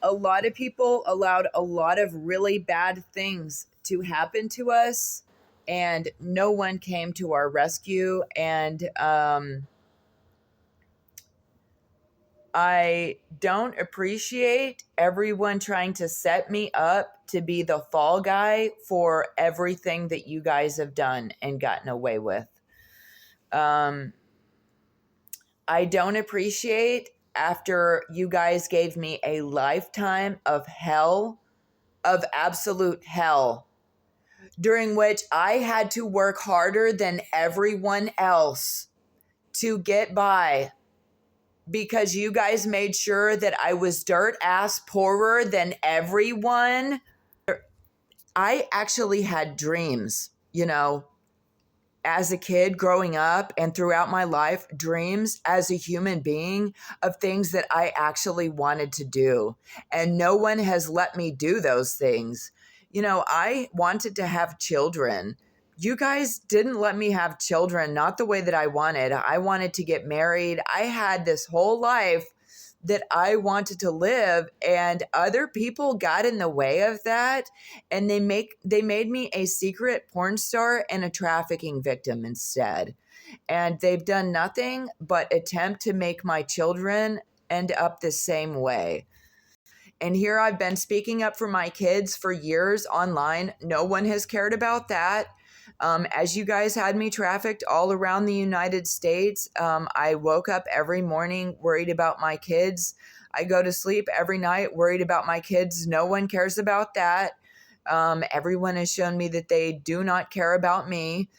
A lot of people allowed a lot of really bad things to happen to us, and no one came to our rescue. And I don't appreciate everyone trying to set me up to be the fall guy for everything that you guys have done and gotten away with. Um, I don't appreciate after you guys gave me a lifetime of hell, of absolute hell, during which I had to work harder than everyone else to get by because you guys made sure that I was dirt ass poorer than everyone. I actually had dreams, as a kid growing up and throughout my life, dreams as a human being of things that I actually wanted to do. And no one has let me do those things. I wanted to have children. You guys didn't let me have children, not the way that I wanted. I wanted to get married. I had this whole life that I wanted to live, and other people got in the way of that, and they made me a secret porn star and a trafficking victim instead. And they've done nothing but attempt to make my children end up the same way. And here I've been speaking up for my kids for years online. No one has cared about that. As you guys had me trafficked all around the United States, I woke up every morning worried about my kids. I go to sleep every night worried about my kids. No one cares about that. Everyone has shown me that they do not care about me.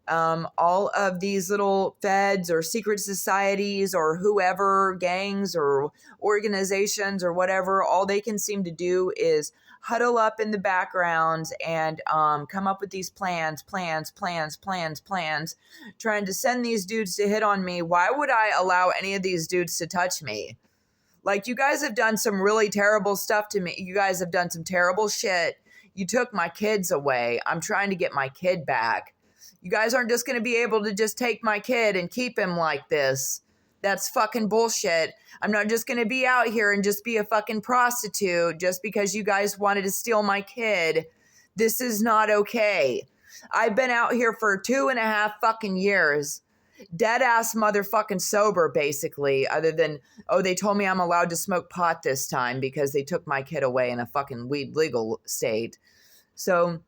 All of these little feds or secret societies or whoever, gangs or organizations or whatever, all they can seem to do is huddle up in the background and come up with these plans, trying to send these dudes to hit on me. Why would I allow any of these dudes to touch me? Like, you guys have done some really terrible stuff to me. You guys have done some terrible shit. You took my kids away. I'm trying to get my kid back. You guys aren't just going to be able to just take my kid and keep him like this. That's fucking bullshit. I'm not just going to be out here and just be a fucking prostitute just because you guys wanted to steal my kid. This is not okay. I've been out here for 2.5 fucking years. Dead ass motherfucking sober, basically, other than, they told me I'm allowed to smoke pot this time because they took my kid away in a fucking weed legal state. So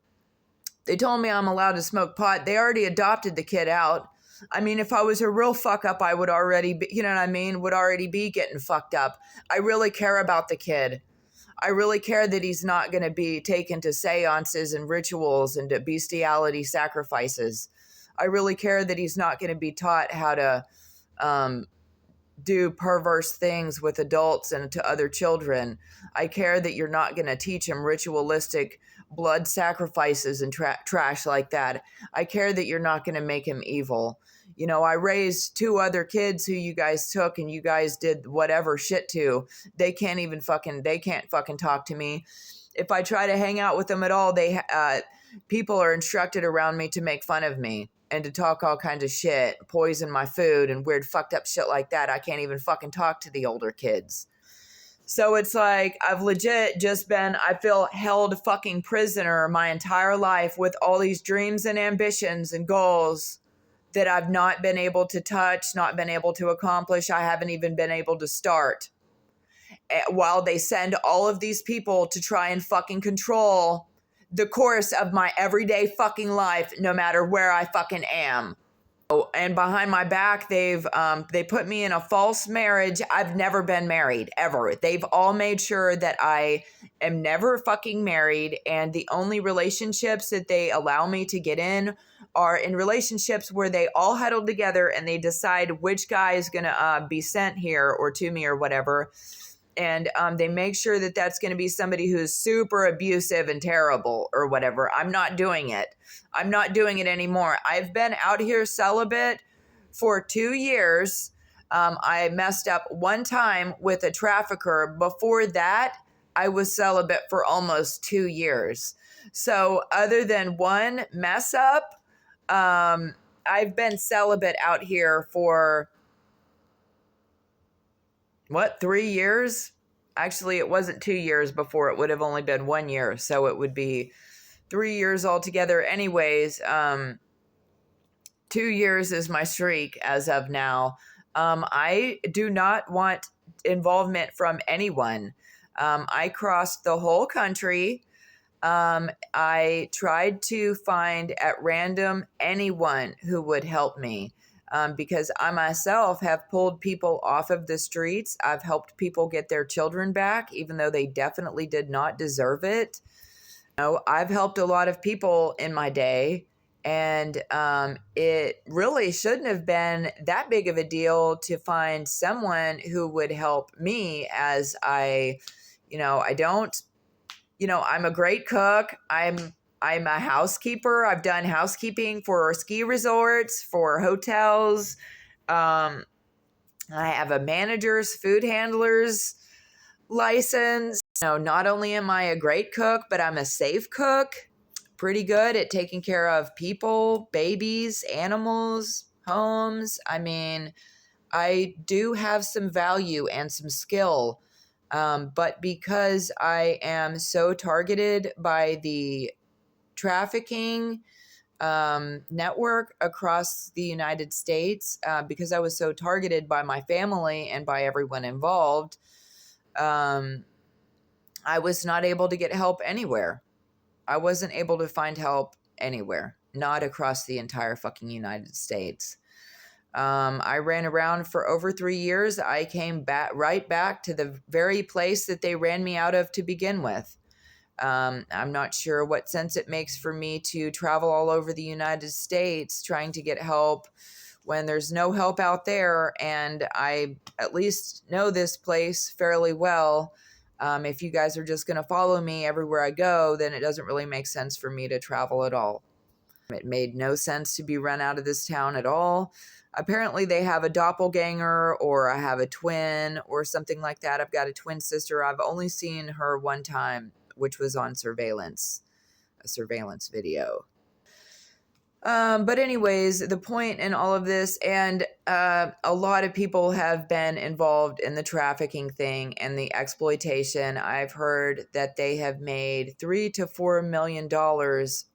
they told me I'm allowed to smoke pot. They already adopted the kid out. I mean, if I was a real fuck up, I would already be, you know what I mean? Would already be getting fucked up. I really care about the kid. I really care that he's not going to be taken to seances and rituals and to bestiality sacrifices. I really care that he's not going to be taught how to do perverse things with adults and to other children. I care that you're not going to teach him ritualistic blood sacrifices and trash like that. I care that you're not going to make him evil. I raised 2 other kids who you guys took and you guys did whatever shit to. They can't fucking talk to me. If I try to hang out with them at all, people are instructed around me to make fun of me and to talk all kinds of shit, poison my food and weird fucked up shit like that. I can't even fucking talk to the older kids. So it's like I've legit just been, I feel held fucking prisoner my entire life with all these dreams and ambitions and goals that I've not been able to touch, not been able to accomplish. I haven't even been able to start. While they send all of these people to try and fucking control the course of my everyday fucking life, no matter where I fucking am. And behind my back, they put me in a false marriage. I've never been married, ever. They've all made sure that I am never fucking married. And the only relationships that they allow me to get in are in relationships where they all huddle together and they decide which guy is going to be sent here or to me or whatever. And they make sure that that's going to be somebody who's super abusive and terrible or whatever. I'm not doing it. I'm not doing it anymore. I've been out here celibate for 2 years. I messed up one time with a trafficker. Before that, I was celibate for almost 2 years. So other than one mess up, I've been celibate out here for 3 years? actually, it wasn't 2 years before. It would have only been 1 year. So it would be 3 years altogether. Anyways, 2 years is my streak as of now. I do not want involvement from anyone. I crossed the whole country. I tried to find at random anyone who would help me. Because I myself have pulled people off of the streets. I've helped people get their children back, even though they definitely did not deserve it. I've helped a lot of people in my day, and it really shouldn't have been that big of a deal to find someone who would help me, as I don't, I'm a great cook. I'm a housekeeper. I've done housekeeping for ski resorts, for hotels. I have a manager's food handler's license. Not only am I a great cook, but I'm a safe cook. Pretty good at taking care of people, babies, animals, homes. I mean, I do have some value and some skill. But because I am so targeted by the trafficking network across the United States, because I was so targeted by my family and by everyone involved, I was not able to get help anywhere. I wasn't able to find help anywhere, not across the entire fucking United States. I ran around for over 3 years. I came right back to the very place that they ran me out of to begin with. I'm not sure what sense it makes for me to travel all over the United States trying to get help when there's no help out there, and I at least know this place fairly well. If you guys are just going to follow me everywhere I go, then it doesn't really make sense for me to travel at all. It made no sense to be run out of this town at all. Apparently they have a doppelganger, or I have a twin or something like that. I've got a twin sister. I've only seen her one time, which was on a surveillance video. But anyways, the point in all of this, and a lot of people have been involved in the trafficking thing and the exploitation. I've heard that they have made $3 to $4 million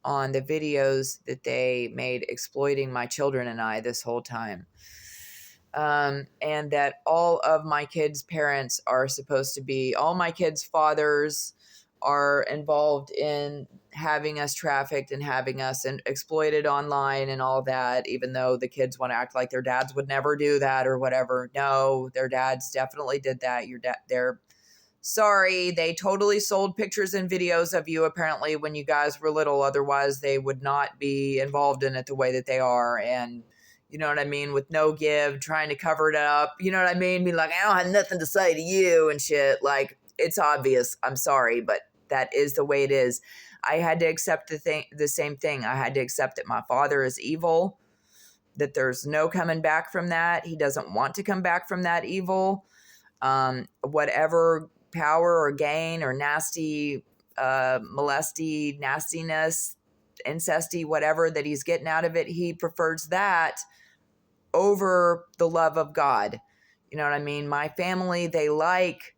on the videos that they made exploiting my children and I this whole time. And that all of my kids' parents are supposed to be, all my kids' fathers are involved in having us trafficked and having us exploited online and all that, even though the kids want to act like their dads would never do that or whatever. No, their dads definitely did that. They're sorry. They totally sold pictures and videos of you apparently when you guys were little. Otherwise, they would not be involved in it the way that they are. And you know what I mean? With no give, trying to cover it up. You know what I mean? Be like, I don't have nothing to say to you and shit. Like, it's obvious. I'm sorry, but that is the way it is. I had to accept the same thing. I had to accept that my father is evil, that there's no coming back from that. He doesn't want to come back from that evil. Whatever power or gain or nasty, molesty, nastiness, incesty, whatever that he's getting out of it, he prefers that over the love of God. You know what I mean? My family, they like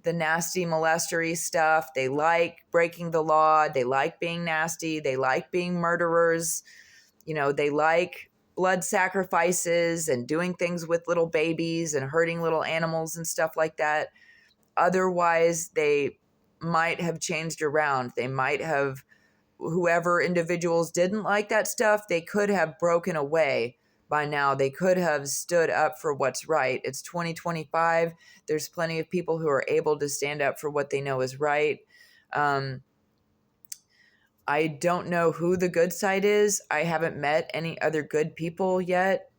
the nasty molestery stuff. They like breaking the law. They like being nasty. They like being murderers. They like blood sacrifices and doing things with little babies and hurting little animals and stuff like that. Otherwise, they might have changed around. They might have, whoever individuals didn't like that stuff, they could have broken away by now. They could have stood up for what's right. It's 2025. There's plenty of people who are able to stand up for what they know is right. I don't know who the good side is. I haven't met any other good people yet.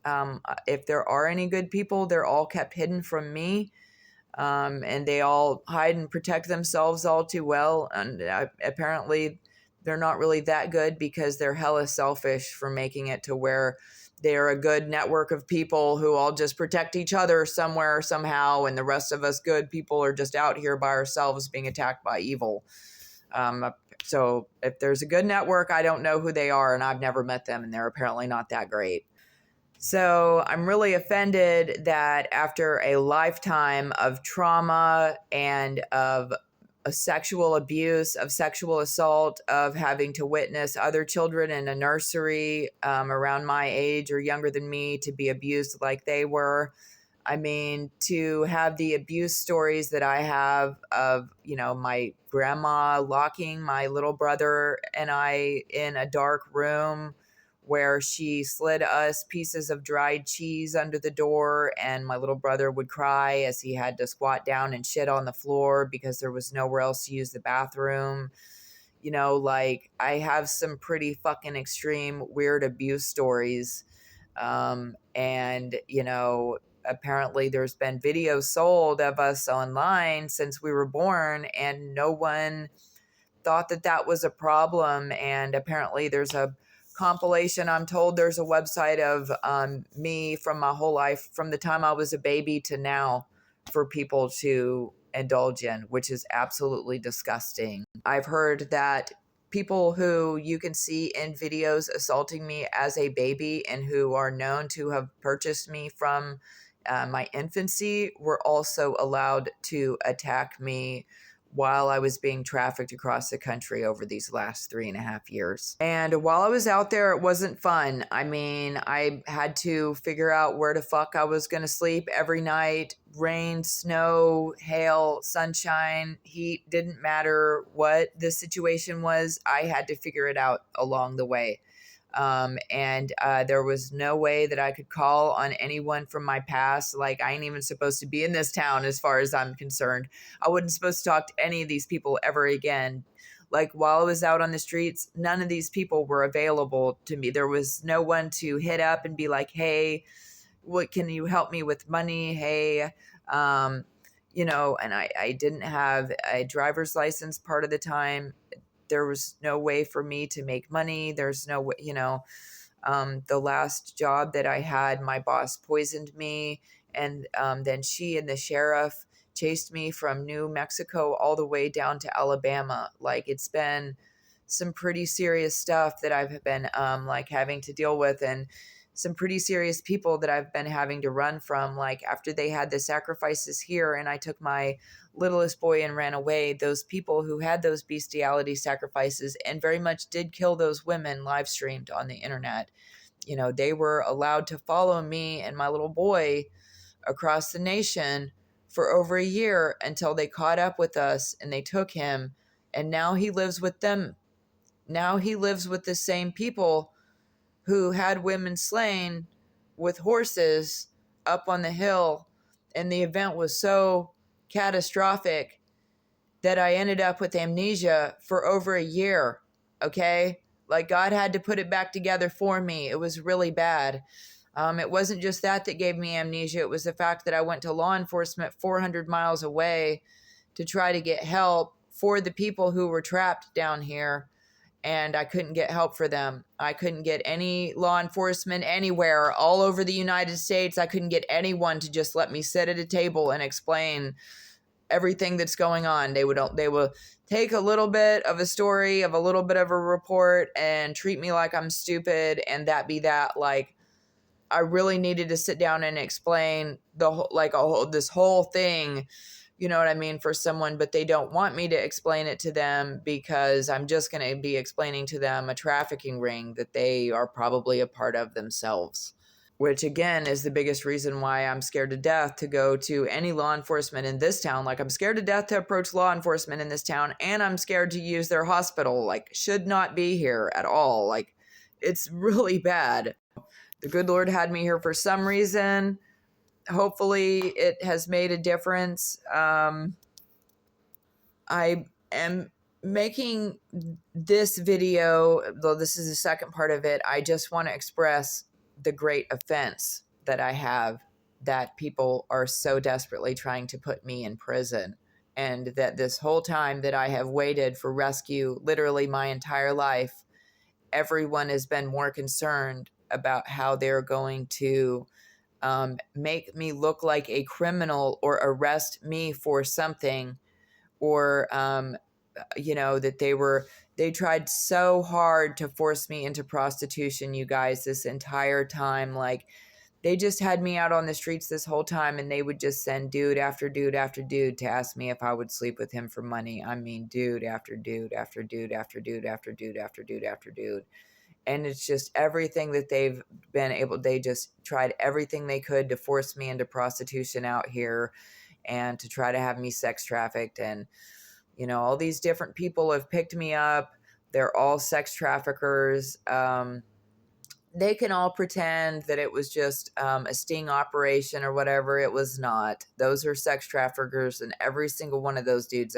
If there are any good people, they're all kept hidden from me. And they all hide and protect themselves all too well. And apparently they're not really that good because they're hella selfish for making it to where they're a good network of people who all just protect each other somewhere, somehow, and the rest of us good people are just out here by ourselves being attacked by evil. So if there's a good network, I don't know who they are, and I've never met them, and they're apparently not that great. So I'm really offended that after a lifetime of trauma and of a sexual abuse, of sexual assault, of having to witness other children in a nursery around my age or younger than me to be abused like they were. I mean, to have the abuse stories that I have of, you know, my grandma locking my little brother and I in a dark room where she slid us pieces of dried cheese under the door, and my little brother would cry as he had to squat down and shit on the floor because there was nowhere else to use the bathroom. You know, like, I have some pretty fucking extreme weird abuse stories. And, you know, apparently there's been videos sold of us online since we were born, and no one thought that that was a problem. And apparently there's a compilation, I'm told there's a website of me from my whole life, from the time I was a baby to now, for people to indulge in, which is absolutely disgusting. I've heard that people who you can see in videos assaulting me as a baby and who are known to have purchased me from my infancy were also allowed to attack me while I was being trafficked across the country over these last 3.5 years. And while I was out there, it wasn't fun. I mean, I had to figure out where the fuck I was going to sleep every night. Rain, snow, hail, sunshine, heat, didn't matter what the situation was. I had to figure it out along the way. And there was no way that I could call on anyone from my past. Like, I ain't even supposed to be in this town as far as I'm concerned. I wasn't supposed to talk to any of these people ever again. Like, while I was out on the streets, none of these people were available to me. There was no one to hit up and be like, hey, what can you help me with money? Hey, you know, and I didn't have a driver's license part of the time. There was no way for me to make money. There's no way, you know, the last job that I had, my boss poisoned me. And then she and the sheriff chased me from New Mexico all the way down to Alabama. Like, it's been some pretty serious stuff that I've been like having to deal with, and some pretty serious people that I've been having to run from. Like, after they had the sacrifices here and I took my littlest boy and ran away, those people who had those bestiality sacrifices and very much did kill those women live streamed on the internet, you know, they were allowed to follow me and my little boy across the nation for over a year until they caught up with us and they took him. And now he lives with them. Now he lives with the same people who had women slain with horses up on the hill. And the event was so catastrophic that I ended up with amnesia for over a year. Okay? Like, God had to put it back together for me. It was really bad. It wasn't just that gave me amnesia. It was the fact that I went to law enforcement 400 miles away to try to get help for the people who were trapped down here. And I couldn't get help for them. I couldn't get any law enforcement anywhere all over the United States. I couldn't get anyone to just let me sit at a table and explain everything that's going on. They would take a little bit of a story, of a little bit of a report, and treat me like I'm stupid, and that be that. Like, I really needed to sit down and explain the whole, like, this whole thing, you know what I mean, for someone, but they don't want me to explain it to them because I'm just going to be explaining to them a trafficking ring that they are probably a part of themselves, which again is the biggest reason why I'm scared to death to go to any law enforcement in this town. Like, I'm scared to death to approach law enforcement in this town, and I'm scared to use their hospital. Like, should not be here at all. Like, it's really bad. The good Lord had me here for some reason. Hopefully it has made a difference. I am making this video, though this is the second part of it. I just want to express the great offense that I have that people are so desperately trying to put me in prison, and that this whole time that I have waited for rescue, literally my entire life, everyone has been more concerned about how they're going to make me look like a criminal or arrest me for something, or you know, that they tried so hard to force me into prostitution, you guys, this entire time. Like, They just had me out on the streets this whole time, and they would just send dude after dude after dude to ask me if I would sleep with him for money. I mean, dude after dude after dude after dude after dude after dude after dude. And it's just everything that they've been able, they just tried everything they could to force me into prostitution out here and to try to have me sex trafficked. And, you know, all these different people have picked me up. They're all sex traffickers. They can all pretend that it was just a sting operation or whatever. It was not. Those are sex traffickers, and every single one of those dudes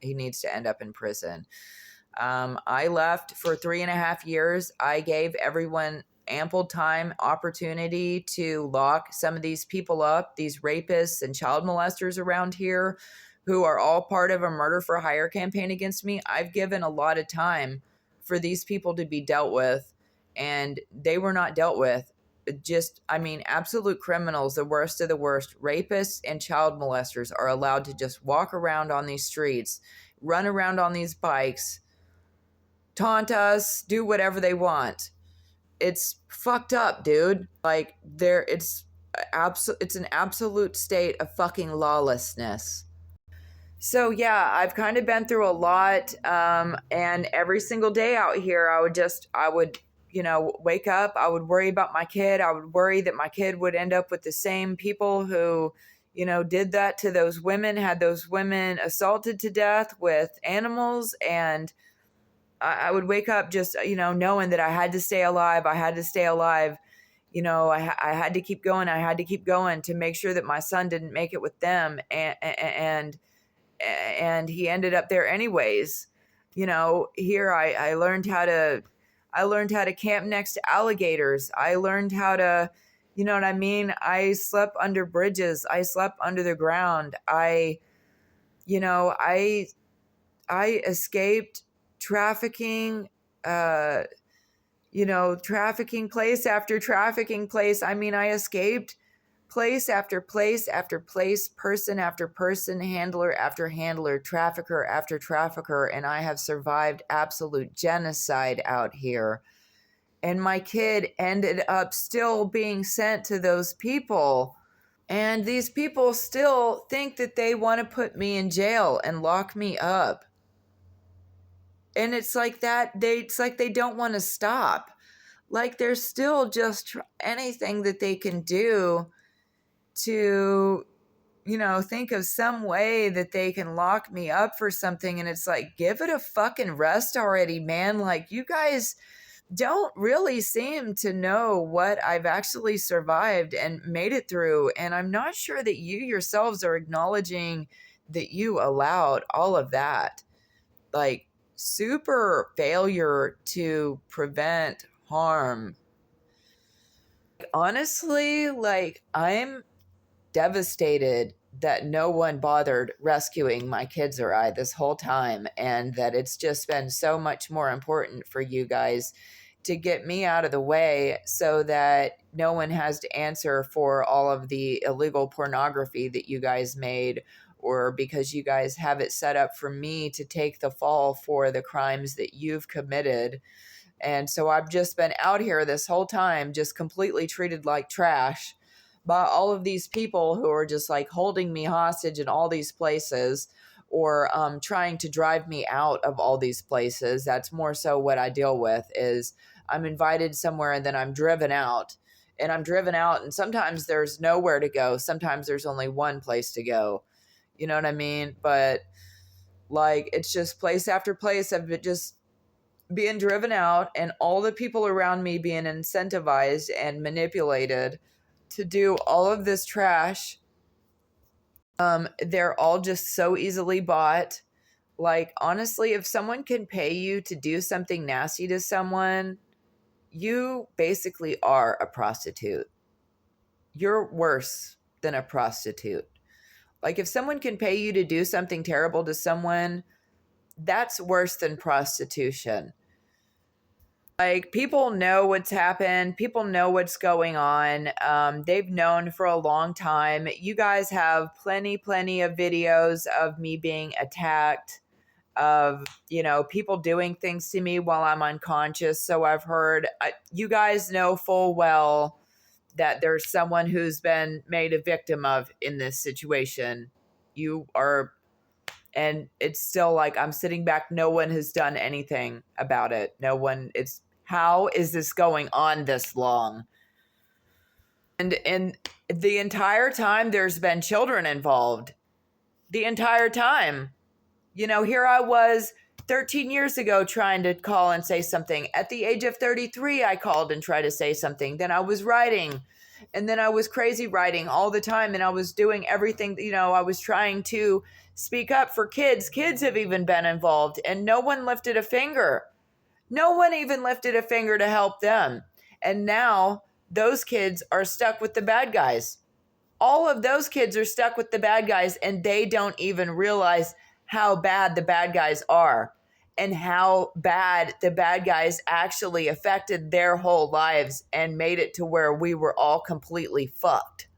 he needs to end up in prison. I left for 3.5 years. I gave everyone ample time, opportunity to lock some of these people up, these rapists and child molesters around here who are all part of a murder for hire campaign against me. I've given a lot of time for these people to be dealt with, and they were not dealt with. Just, I mean, absolute criminals, the worst of the worst. Rapists and child molesters are allowed to just walk around on these streets, run around on these bikes, taunt us, do whatever they want. It's fucked up, dude. Like, it's an absolute state of fucking lawlessness. So yeah, I've kind of been through a lot, and every single day out here, I would, you know, wake up. I would worry about my kid. I would worry that my kid would end up with the same people who, you know, did that to those women, had those women assaulted to death with animals. And I would wake up just, you know, knowing that I had to stay alive. I had to stay alive. You know, I had to keep going. I had to keep going to make sure that my son didn't make it with them. And he ended up there anyways. You know, here I learned how to camp next to alligators. I learned how to, you know what I mean? I slept under bridges. I slept under the ground. I escaped trafficking, trafficking place after trafficking place. I mean, I escaped place after place after place, person after person, handler after handler, trafficker after trafficker, and I have survived absolute genocide out here. And my kid ended up still being sent to those people. And these people still think that they want to put me in jail and lock me up. And it's like that, it's like they don't want to stop. Like there's still just anything that they can do to, you know, think of some way that they can lock me up for something. And it's like, give it a fucking rest already, man. Like, you guys don't really seem to know what I've actually survived and made it through. And I'm not sure that you yourselves are acknowledging that you allowed all of that. Like, super failure to prevent harm. Honestly, like, I'm devastated that no one bothered rescuing my kids or I this whole time, and that it's just been so much more important for you guys to get me out of the way so that no one has to answer for all of the illegal pornography that you guys made, or because you guys have it set up for me to take the fall for the crimes that you've committed. And so I've just been out here this whole time, just completely treated like trash by all of these people who are just like holding me hostage in all these places, or trying to drive me out of all these places. That's more so what I deal with. Is I'm invited somewhere and then I'm driven out. And I'm driven out, and sometimes there's nowhere to go. Sometimes there's only one place to go. You know what I mean? But like, it's just place after place of it just being driven out, and all the people around me being incentivized and manipulated to do all of this trash. They're all just so easily bought. Like, honestly, if someone can pay you to do something nasty to someone, you basically are a prostitute. You're worse than a prostitute. Like, if someone can pay you to do something terrible to someone, that's worse than prostitution. Like, people know what's happened. People know what's going on. They've known for a long time. You guys have plenty of videos of me being attacked, of, you know, people doing things to me while I'm unconscious. So I've heard, you guys know full well that there's someone who's been made a victim of in this situation. You are, and it's still like I'm sitting back. No one has done anything about it. No one, it's, how is this going on this long? And the entire time there's been children involved. The entire time. You know, here I was 13 years ago trying to call and say something. At the age of 33, I called and tried to say something. Then I was writing, and then I was crazy writing all the time, and I was doing everything, you know, I was trying to speak up for kids. Kids have even been involved, and no one lifted a finger. No one even lifted a finger to help them. And now those kids are stuck with the bad guys. All of those kids are stuck with the bad guys, and they don't even realize how bad the bad guys are and how bad the bad guys actually affected their whole lives and made it to where we were all completely fucked.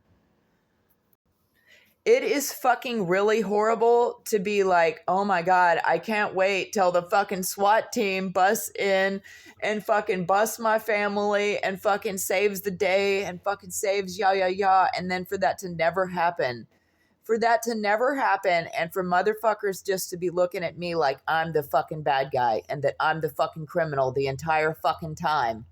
It is fucking really horrible to be like, oh my God, I can't wait till the fucking SWAT team busts in and fucking busts my family and fucking saves the day and fucking saves ya. And then for that to never happen. For that to never happen, and for motherfuckers just to be looking at me like I'm the fucking bad guy and that I'm the fucking criminal the entire fucking time.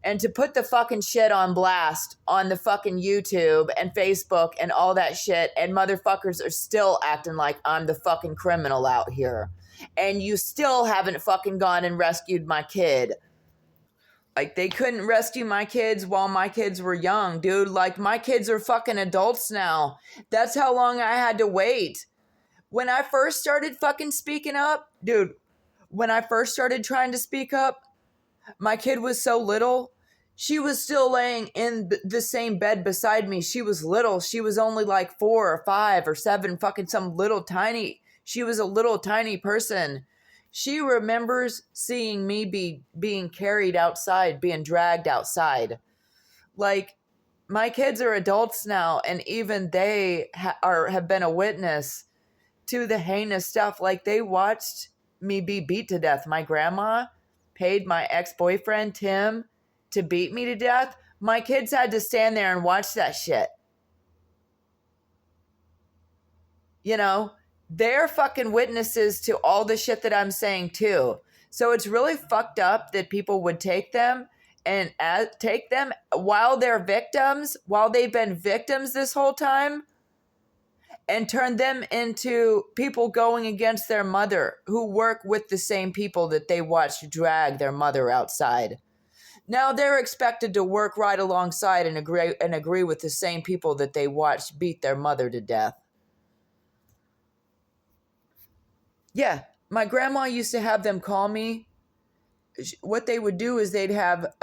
And to put the fucking shit on blast on the fucking YouTube and Facebook and all that shit, and motherfuckers are still acting like I'm the fucking criminal out here. And you still haven't fucking gone and rescued my kid. Like, they couldn't rescue my kids while my kids were young, dude. Like, my kids are fucking adults now. That's how long I had to wait. When I first started fucking speaking up, dude, when I first started trying to speak up, my kid was so little. She was still laying in the same bed beside me. She was little. She was only like 4 or 5 or 7, fucking some little tiny. She was a little tiny person. She remembers seeing me being carried outside, being dragged outside. Like, my kids are adults now, and even they have been a witness to the heinous stuff. Like, they watched me be beat to death. My grandma paid my ex-boyfriend, Tim, to beat me to death. My kids had to stand there and watch that shit. You know, they're fucking witnesses to all the shit that I'm saying too. So it's really fucked up that people would take them and take them while they're victims, while they've been victims this whole time, and turn them into people going against their mother who work with the same people that they watched drag their mother outside. Now they're expected to work right alongside and agree with the same people that they watched beat their mother to death. Yeah, my grandma used to have them call me. What they would do is they'd have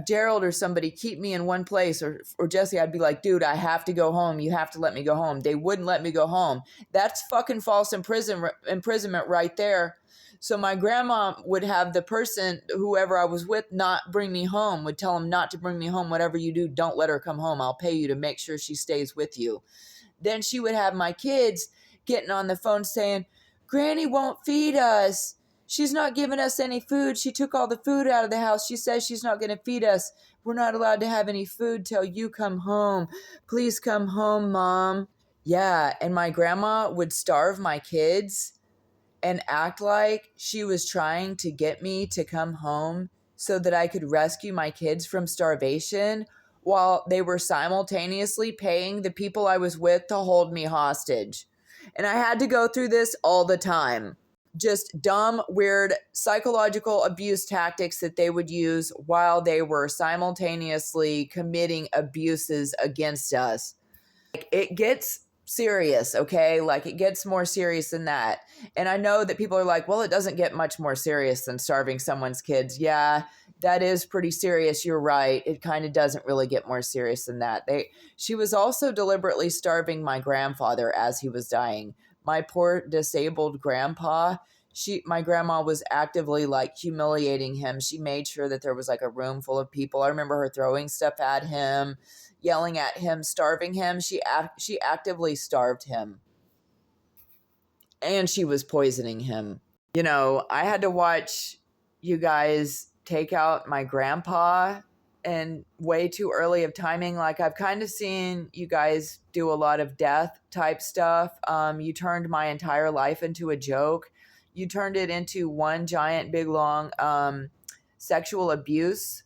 Gerald or somebody keep me in one place, or Jesse. I'd be like, dude, I have to go home. You have to let me go home. They wouldn't let me go home. That's fucking false imprisonment right there. So my grandma would have the person, whoever I was with, not bring me home, would tell him not to bring me home. Whatever you do, don't let her come home. I'll pay you to make sure she stays with you. Then she would have my kids getting on the phone saying, Granny won't feed us. She's not giving us any food. She took all the food out of the house. She says she's not going to feed us. We're not allowed to have any food till you come home. Please come home, Mom. Yeah, and my grandma would starve my kids and act like she was trying to get me to come home so that I could rescue my kids from starvation while they were simultaneously paying the people I was with to hold me hostage. And I had to go through this all the time. Just dumb, weird psychological abuse tactics that they would use while they were simultaneously committing abuses against us. Like, it gets serious, okay? Like, it gets more serious than that. And I know that people are like, well, it doesn't get much more serious than starving someone's kids. Yeah, that is pretty serious. You're right. It kind of doesn't really get more serious than that. She was also deliberately starving my grandfather as he was dying. My poor disabled grandpa, my grandma was actively like humiliating him. She made sure that there was like a room full of people. I remember her throwing stuff at him, yelling at him, starving him. She actively starved him. And she was poisoning him. You know, I had to watch you guys take out my grandpa and way too early of timing. Like, I've kind of seen you guys do a lot of death type stuff. You turned my entire life into a joke. You turned it into one giant, big, long sexual abuse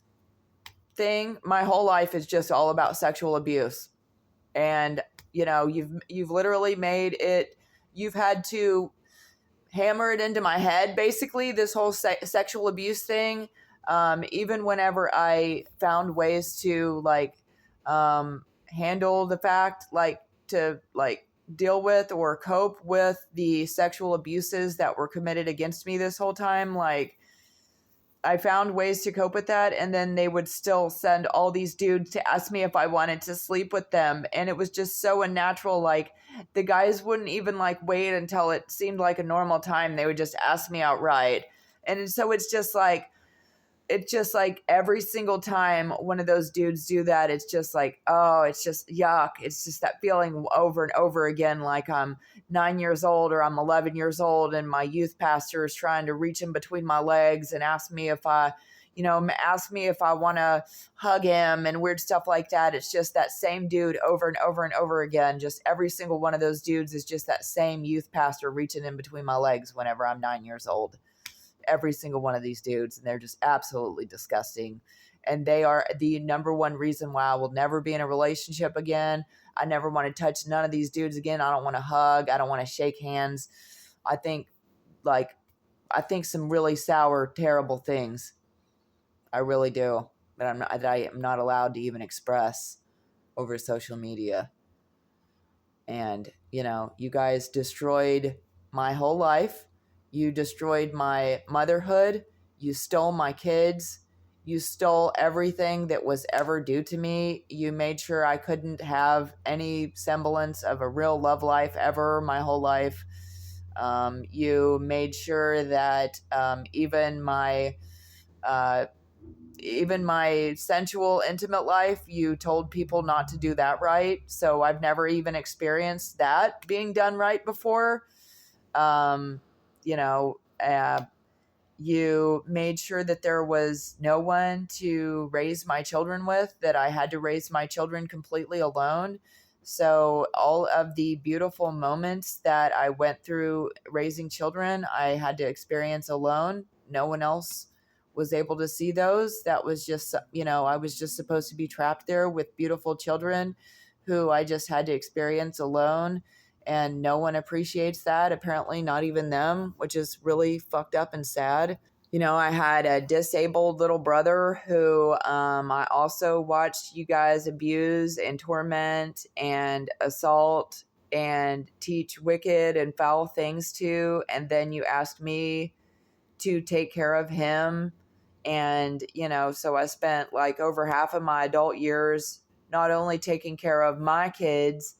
thing. My whole life is just all about sexual abuse. And, you know, you've literally made it, you've had to hammer it into my head, basically, this whole sexual abuse thing. Even whenever I found ways to handle the fact, to deal with or cope with the sexual abuses that were committed against me this whole time, I found ways to cope with that, and then they would still send all these dudes to ask me if I wanted to sleep with them, and it was just so unnatural. Like, the guys wouldn't even wait until it seemed like a normal time. They would just ask me outright. And so it's just like every single time one of those dudes do that, it's just like, oh, it's just yuck. It's just that feeling over and over again, like I'm 9 years old or I'm 11 years old and my youth pastor is trying to reach in between my legs and ask me if I want to hug him and weird stuff like that. It's just that same dude over and over and over again. Just every single one of those dudes is just that same youth pastor reaching in between my legs whenever I'm 9 years old. Every single one of these dudes, and they're just absolutely disgusting. And they are the number one reason why I will never be in a relationship again. I never want to touch none of these dudes again. I don't want to hug. I don't want to shake hands. I think some really sour, terrible things. I really do. That I am not allowed to even express over social media. And, you guys destroyed my whole life. You destroyed my motherhood. You stole my kids. You stole everything that was ever due to me. You made sure I couldn't have any semblance of a real love life ever my whole life. You made sure that even my sensual, intimate life, you told people not to do that right. So I've never even experienced that being done right before. You made sure that there was no one to raise my children with, that I had to raise my children completely alone. So all of the beautiful moments that I went through raising children, I had to experience alone. No one else was able to see those. That was just, I was just supposed to be trapped there with beautiful children who I just had to experience alone. And no one appreciates that, apparently not even them, which is really fucked up and sad. I had a disabled little brother who I also watched you guys abuse and torment and assault and teach wicked and foul things to. And then you asked me to take care of him. And, so I spent over half of my adult years not only taking care of my kids,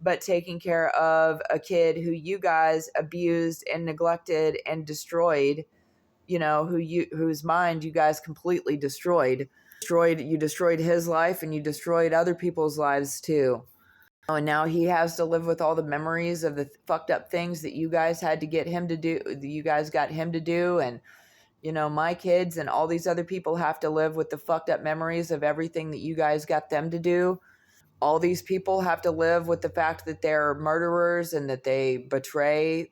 but taking care of a kid who you guys abused and neglected and destroyed, whose mind you guys completely destroyed. You destroyed his life and you destroyed other people's lives too. And now he has to live with all the memories of the fucked up things that you guys had to get him to do, that you guys got him to do. And, my kids and all these other people have to live with the fucked up memories of everything that you guys got them to do. All these people have to live with the fact that they're murderers and that they betray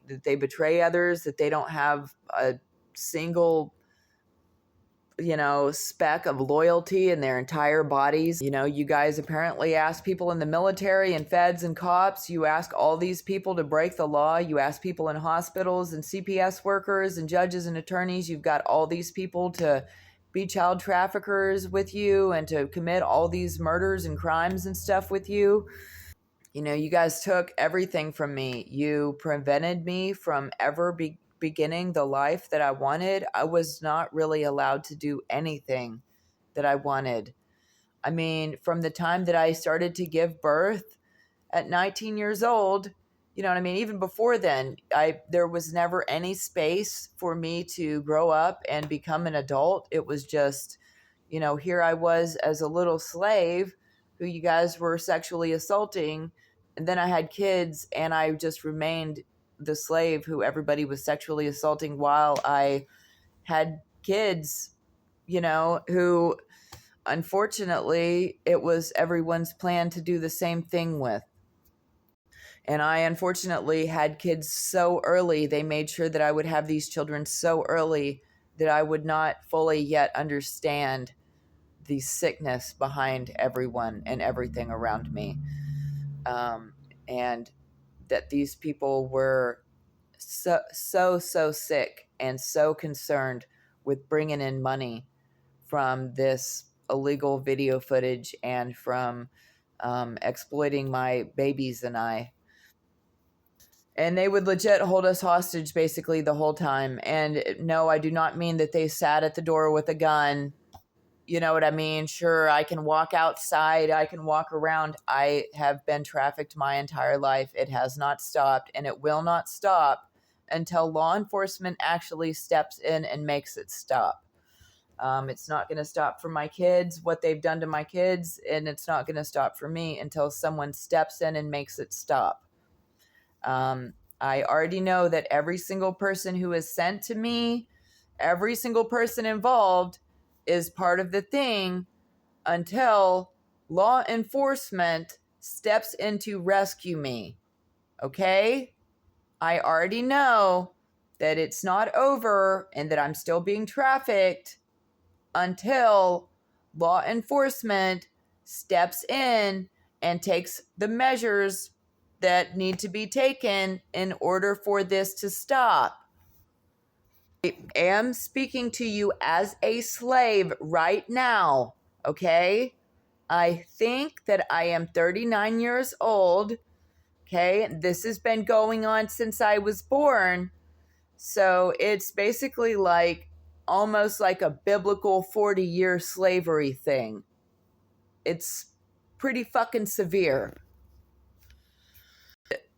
others, that they don't have a single, speck of loyalty in their entire bodies. You guys apparently ask people in the military and feds and cops. You ask all these people to break the law. You ask people in hospitals and CPS workers and judges and attorneys. You've got all these people to be child traffickers with you and to commit all these murders and crimes and stuff with you. You guys took everything from me. You prevented me from ever beginning the life that I wanted. I was not really allowed to do anything that I wanted. I mean, from the time that I started to give birth at 19 years old, even before then, there was never any space for me to grow up and become an adult. It was just, here I was as a little slave who you guys were sexually assaulting. And then I had kids and I just remained the slave who everybody was sexually assaulting while I had kids, who unfortunately, it was everyone's plan to do the same thing with. And I unfortunately had kids so early. They made sure that I would have these children so early that I would not fully yet understand the sickness behind everyone and everything around me. And that these people were so sick and so concerned with bringing in money from this illegal video footage and from exploiting my babies and I. And they would legit hold us hostage basically the whole time. And no, I do not mean that they sat at the door with a gun. You know what I mean? Sure, I can walk outside. I can walk around. I have been trafficked my entire life. It has not stopped, and it will not stop until law enforcement actually steps in and makes it stop. It's not going to stop for my kids, what they've done to my kids, and it's not going to stop for me until someone steps in and makes it stop. I already know that every single person who is sent to me, every single person involved is part of the thing until law enforcement steps in to rescue me. Okay? I already know that it's not over and that I'm still being trafficked until law enforcement steps in and takes the measures that need to be taken in order for this to stop. I am speaking to you as a slave right now, okay? I think that I am 39 years old, okay? This has been going on since I was born. So it's basically like almost like a biblical 40-year slavery thing. It's pretty fucking severe.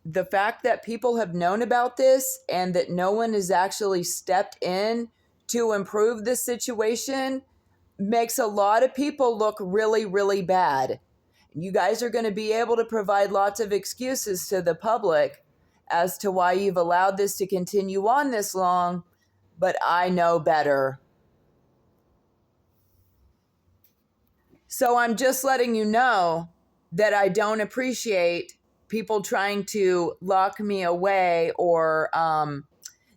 The fact that people have known about this and that no one has actually stepped in to improve the situation makes a lot of people look really, really bad. You guys are going to be able to provide lots of excuses to the public as to why you've allowed this to continue on this long, but I know better. So I'm just letting you know that I don't appreciate people trying to lock me away or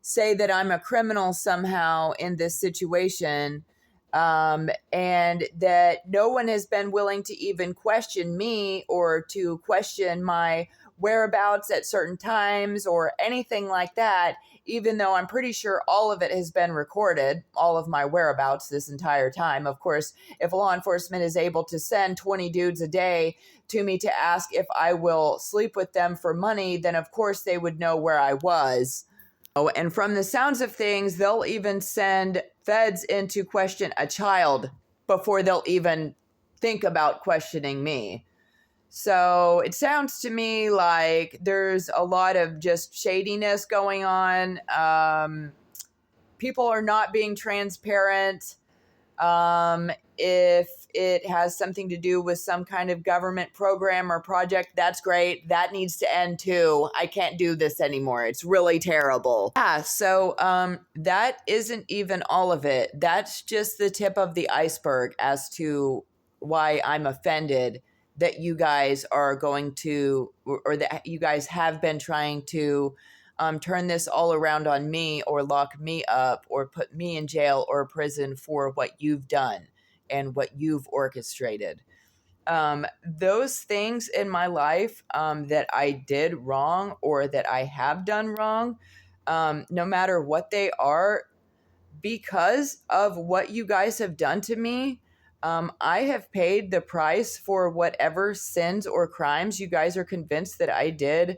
say that I'm a criminal somehow in this situation, and that no one has been willing to even question me or to question my whereabouts at certain times or anything like that, even though I'm pretty sure all of it has been recorded, all of my whereabouts this entire time. Of course, if law enforcement is able to send 20 dudes a day to me to ask if I will sleep with them for money, then of course they would know where I was. Oh, and from the sounds of things, they'll even send feds in to question a child before they'll even think about questioning me. So it sounds to me like there's a lot of just shadiness going on. People are not being transparent. If it has something to do with some kind of government program or project, that's great. That needs to end too. I can't do this anymore. It's really terrible. Yeah, so that isn't even all of it. That's just the tip of the iceberg as to why I'm offended that you guys are going to, or that you guys have been trying to turn this all around on me or lock me up or put me in jail or prison for what you've done and what you've orchestrated. Those things in my life that I did wrong or that I have done wrong, no matter what they are, because of what you guys have done to me, I have paid the price for whatever sins or crimes you guys are convinced that I did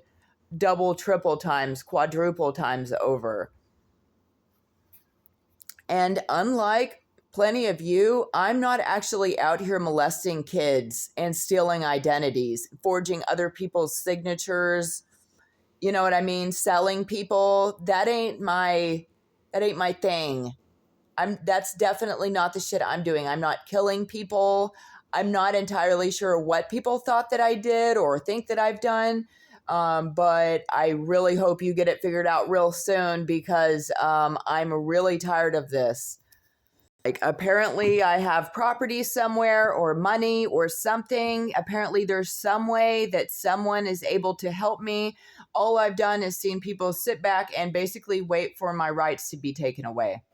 double, triple times, quadruple times over. And unlike plenty of you, I'm not actually out here molesting kids and stealing identities, forging other people's signatures. You know what I mean? Selling people. That ain't my thing. That's definitely not the shit I'm doing. I'm not killing people. I'm not entirely sure what people thought that I did or think that I've done. But I really hope you get it figured out real soon because I'm really tired of this. Like, apparently I have property somewhere or money or something. Apparently there's some way that someone is able to help me. All I've done is seen people sit back and basically wait for my rights to be taken away.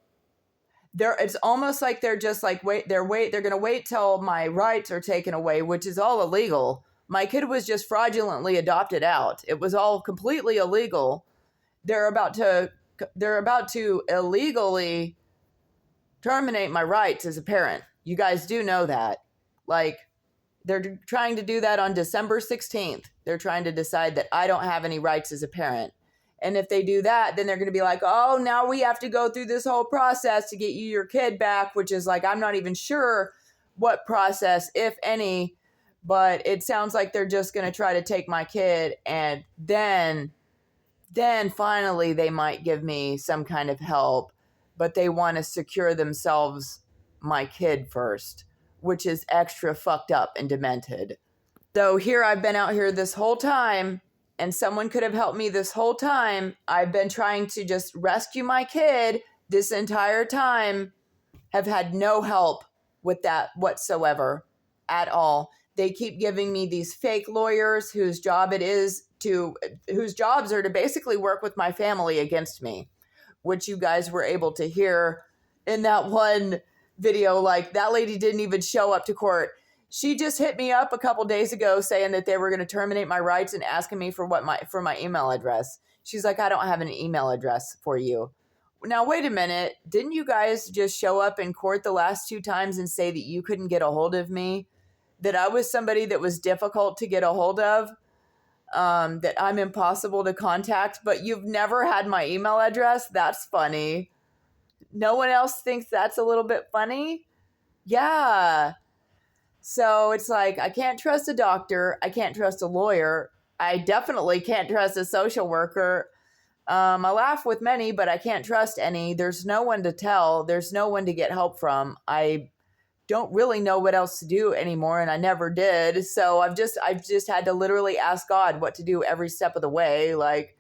It's almost like they're just like, they're going to wait till my rights are taken away, which is all illegal. My kid was just fraudulently adopted out. It was all completely illegal. They're about to illegally terminate my rights as a parent. You guys do know that. Like, they're trying to do that on December 16th. They're trying to decide that I don't have any rights as a parent. And if they do that, then they're going to be like, oh, now we have to go through this whole process to get you your kid back, which is like, I'm not even sure what process, if any, but it sounds like they're just going to try to take my kid, and then finally they might give me some kind of help. But they want to secure themselves my kid first, which is extra fucked up and demented. So here I've been out here this whole time, and someone could have helped me this whole time. I've been trying to just rescue my kid this entire time, have had no help with that whatsoever at all. They keep giving me these fake lawyers whose jobs are to basically work with my family against me, which you guys were able to hear in that one video. Like, that lady didn't even show up to court. She just hit me up a couple days ago saying that they were going to terminate my rights and asking me for my email address. She's like, I don't have an email address for you. Now, wait a minute. Didn't you guys just show up in court the last 2 times and say that you couldn't get a hold of me? That I was somebody that was difficult to get a hold of? That I'm impossible to contact, but you've never had my email address? That's funny. No one else thinks that's a little bit funny? Yeah. So it's like, I can't trust a doctor. I can't trust a lawyer. I definitely can't trust a social worker. I laugh with many, but I can't trust any. There's no one to tell. There's no one to get help from. I don't really know what else to do anymore, and I never did. So I've just had to literally ask God what to do every step of the way. Like,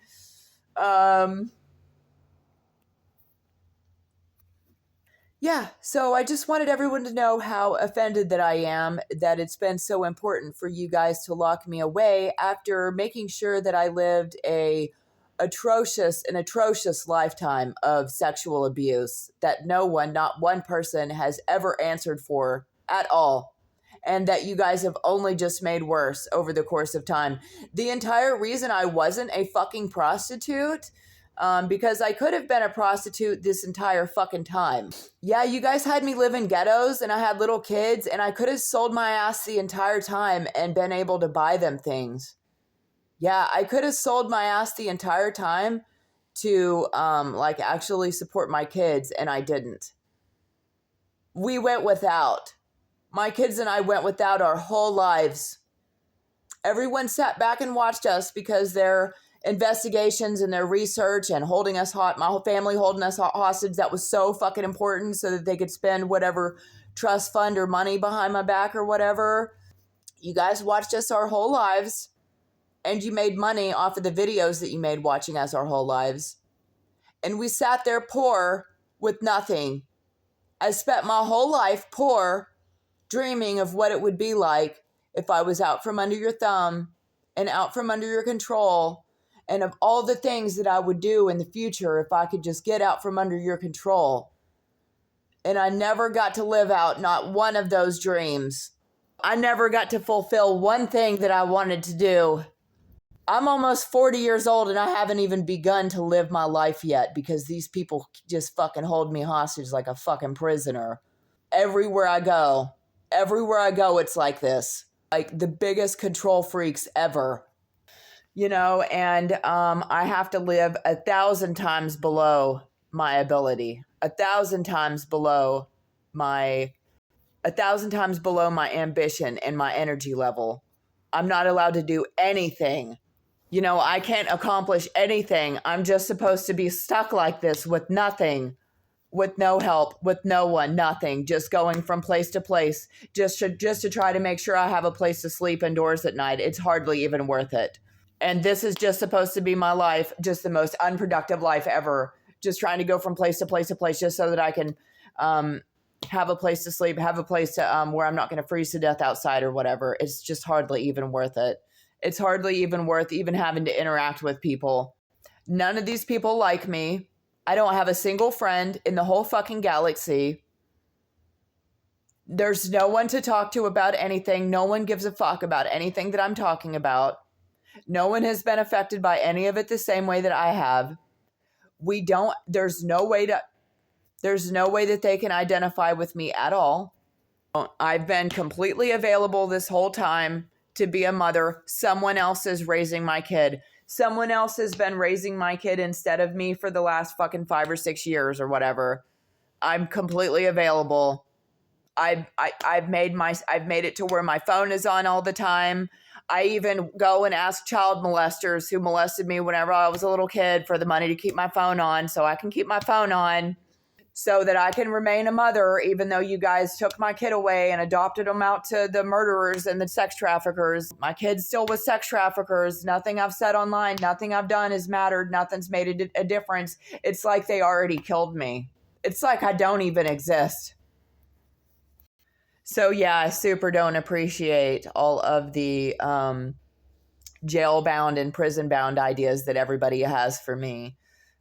yeah. So I just wanted everyone to know how offended that I am, that it's been so important for you guys to lock me away after making sure that I lived an atrocious lifetime of sexual abuse that no one, not one person, has ever answered for at all. And that you guys have only just made worse over the course of time. The entire reason I wasn't a fucking prostitute, because I could have been a prostitute this entire fucking time. Yeah, you guys had me live in ghettos and I had little kids, and I could have sold my ass the entire time and been able to buy them things. Yeah, I could have sold my ass the entire time to actually support my kids, and I didn't. We went without. My kids and I went without our whole lives. Everyone sat back and watched us because their investigations and their research and holding us my whole family holding us hostage, that was so fucking important so that they could spend whatever trust fund or money behind my back or whatever. You guys watched us our whole lives. And you made money off of the videos that you made watching us our whole lives. And we sat there poor with nothing. I spent my whole life poor, dreaming of what it would be like if I was out from under your thumb and out from under your control, and of all the things that I would do in the future if I could just get out from under your control. And I never got to live out not one of those dreams. I never got to fulfill one thing that I wanted to do. I'm almost 40 years old and I haven't even begun to live my life yet because these people just fucking hold me hostage like a fucking prisoner. Everywhere I go, it's like this. Like the biggest control freaks ever. You know, and I have to live 1,000 times below my ability. 1,000 times below my 1,000 times below my ambition and my energy level. I'm not allowed to do anything. You know, I can't accomplish anything. I'm just supposed to be stuck like this with nothing, with no help, with no one, nothing, just going from place to place, just to try to make sure I have a place to sleep indoors at night. It's hardly even worth it. And this is just supposed to be my life, just the most unproductive life ever, just trying to go from place to place to place just so that I can have a place to sleep, have a place to where I'm not going to freeze to death outside or whatever. It's just hardly even worth it. It's hardly even worth even having to interact with people. None of these people like me. I don't have a single friend in the whole fucking galaxy. There's no one to talk to about anything. No one gives a fuck about anything that I'm talking about. No one has been affected by any of it the same way that I have. There's no way that they can identify with me at all. I've been completely available this whole time to be a mother. Someone else is raising my kid. Someone else has been raising my kid instead of me for the last fucking 5 or 6 years or whatever. I'm completely available. I've made it to where my phone is on all the time. I even go and ask child molesters who molested me whenever I was a little kid for the money to keep my phone on, so I can keep my phone on so that I can remain a mother, even though you guys took my kid away and adopted him out to the murderers and the sex traffickers. My kid's still with sex traffickers. Nothing I've said online, nothing I've done has mattered. Nothing's made a difference. It's like they already killed me. It's like I don't even exist. So yeah, I super don't appreciate all of the jail-bound and prison-bound ideas that everybody has for me.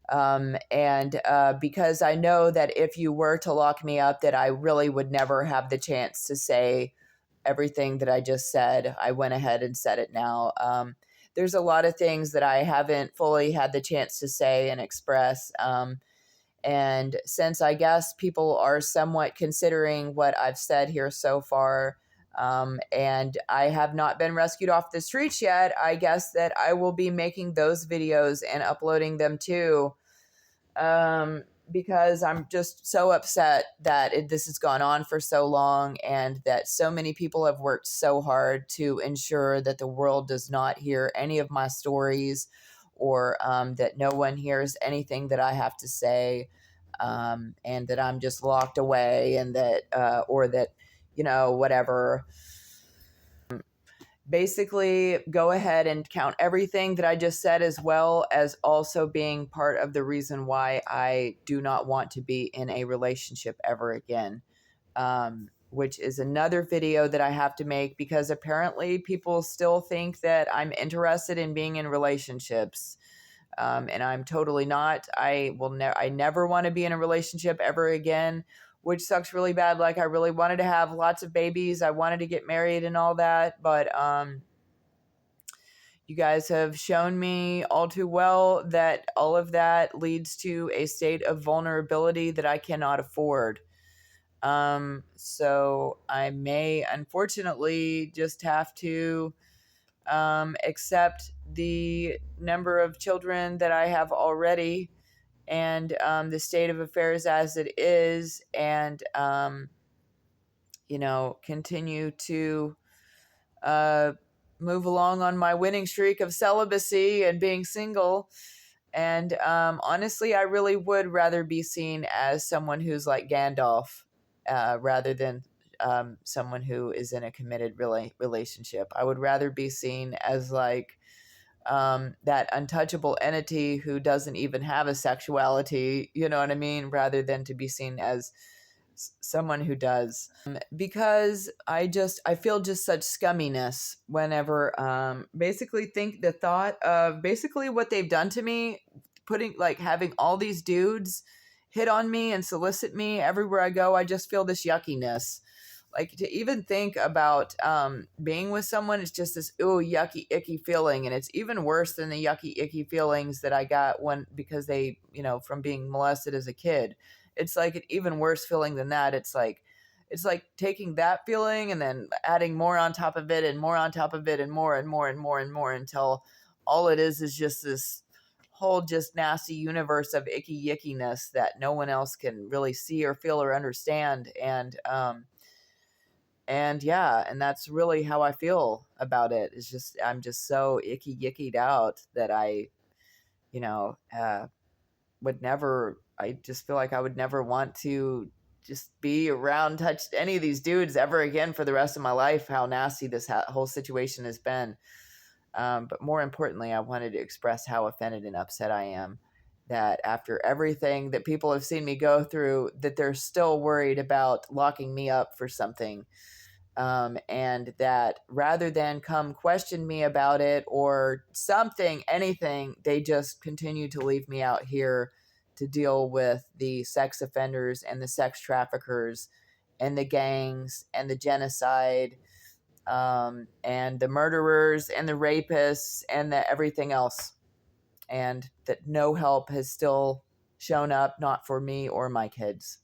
Because I know that if you were to lock me up, that I really would never have the chance to say everything that I just said. I went ahead and said it now. There's a lot of things that I haven't fully had the chance to say and express. And since I guess people are somewhat considering what I've said here so far, and I have not been rescued off the streets yet, I guess that I will be making those videos and uploading them too. Because I'm just so upset that this has gone on for so long and that so many people have worked so hard to ensure that the world does not hear any of my stories or that no one hears anything that I have to say, and that I'm just locked away and that, or that, whatever. Basically, go ahead and count everything that I just said as well as also being part of the reason why I do not want to be in a relationship ever again, which is another video that I have to make because apparently people still think that I'm interested in being in relationships, and I'm totally not. I never want to be in a relationship ever again, which sucks really bad. Like, I really wanted to have lots of babies. I wanted to get married and all that. But you guys have shown me all too well that all of that leads to a state of vulnerability that I cannot afford. So I may, unfortunately, just have to accept the number of children that I have already and the state of affairs as it is, and continue to move along on my winning streak of celibacy and being single. And honestly, I really would rather be seen as someone who's like Gandalf rather than someone who is in a committed relationship. I would rather be seen as like that untouchable entity who doesn't even have a sexuality, you know what I mean, rather than to be seen as someone who does. Because I feel just such scumminess whenever basically think the thought of basically what they've done to me, having all these dudes hit on me and solicit me everywhere I go. I just feel this yuckiness. Like, to even think about being with someone, it's just this yucky, icky feeling. And it's even worse than the yucky, icky feelings that I got because they, from being molested as a kid. It's like an even worse feeling than that. It's like taking that feeling and then adding more on top of it and more on top of it and more and more and more and more until all it is just this whole just nasty universe of icky yickiness that no one else can really see or feel or understand. And yeah, and that's really how I feel about it. It's just, I'm just so icky yickied out that I just feel like I would never want to just be around, touch any of these dudes ever again for the rest of my life, how nasty this whole situation has been. But more importantly, I wanted to express how offended and upset I am that after everything that people have seen me go through, that they're still worried about locking me up for something. And that rather than come question me about it or something, anything, they just continue to leave me out here to deal with the sex offenders and the sex traffickers and the gangs and the genocide, and the murderers and the rapists and the everything else. And that no help has still shown up, not for me or my kids.